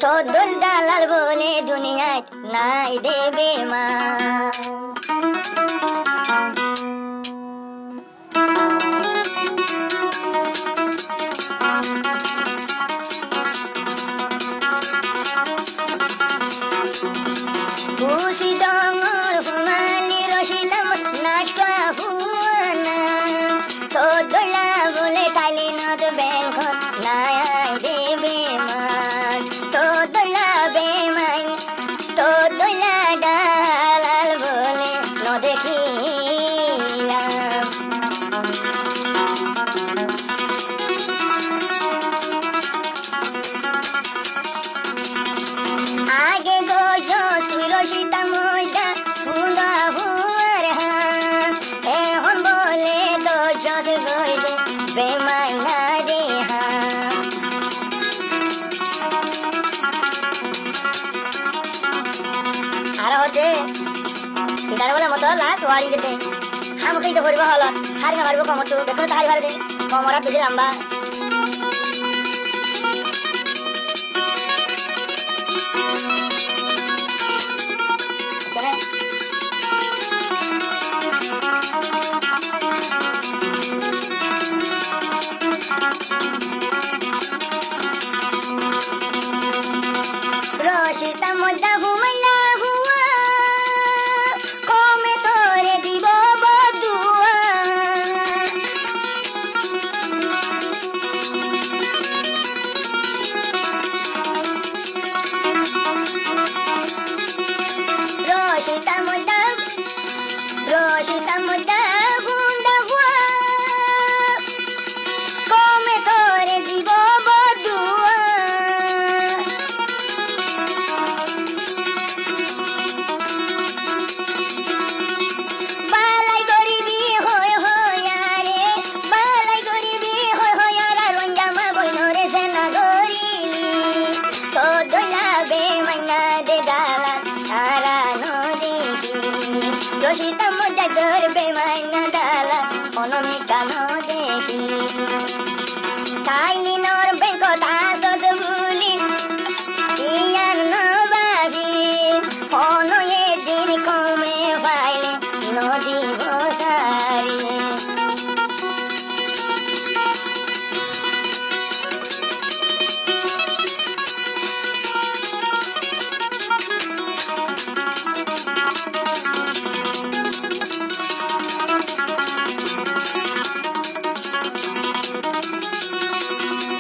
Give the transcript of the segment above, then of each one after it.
তোদুল দালাল বলে দুনিয়ায় নাই দেবে মা। বুঝি ডঙর হুমালি রশিদাম নাশা হুয়ানা তোদুলা বলে কালি নদ ব্যাংক নাই দেবে মা। তোদুলা বেমাইন তোদুলা দালাল বলে ন দেখিলাম। আগে গোজো তুই রশিদা ময়দা হুদা হুয়ার হান এখন বলে দোজদ গইদে বেমাইনা দে হান। আর হচ্ছে ইদার বলে মতো লাশ ওয়ারি যেতে হামকেই তো ভরবে হলো হারি না পারবো কমর তো দেখো তো হারি ভারে দে কমরা তুই লম্বা। রশিদা মজা হুমাইলা হুয়া কমে তোরে দিব বদুয়া। রশিদা মজা হুন্দা হুয়া কমে তোরে দিব বদুয়া। বালাই গরিবি হয় হয়ারে বালাই গরিবি হয় হয়ারা রঞ্জামা বইনরে সেনা গরিলি তোদুলা বেমাইনা দে দালাল তারা নদীকি। রশিদা মজা গর বেমাইনা দালাল অনমিকা নদীকি। কাইলি নর বেঙ্কট আসদ বুলি ইয়ার নবাবি অনয়ে দিন কমে পাইলে নদী বসারি।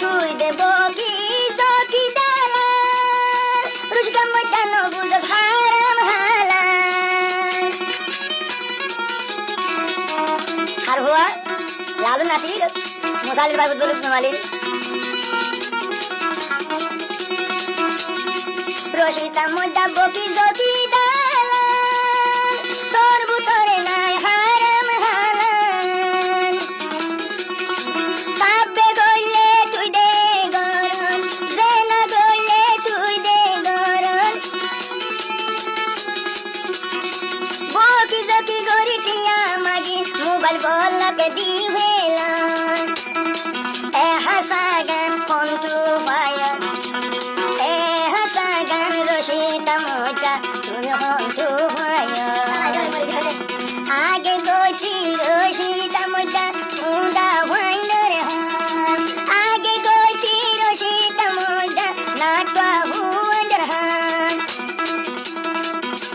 তুই দেব কি জকি দালাল রুজকা মজা নবুজ হারাম হালাল। আর হুয়া লালু নাতির মোসালির বাবুদ বলুক নোমালির। রশিদা মজা বকি জকি দালাল তোর বুতরে নাই হারাম হালাল। কাব্যে গইলে তুই দে গরল জেনা গইলে তুই দে গরল। বকি জকি গরি টিয়া মাগি মোবাইল বলকে দিবেলাম। এ হাসা গান কন্টু পায়া এ হাসা গান রশিদা মজা তুই হন্টু পায়া। আগে গইছি রশিদা মজা উদা ভাইন্দরে হান আগে গইছি রশিদা মজা নাটবা হুয়ার হান।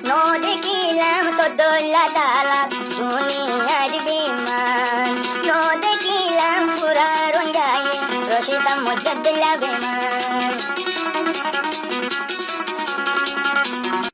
ন দেখিলাম তোদুলা দালাল দুনিয়ার বিমান ন দেখিলাম পুরা রঞ্জায়ে রশিদা মজা দিলা বেমান।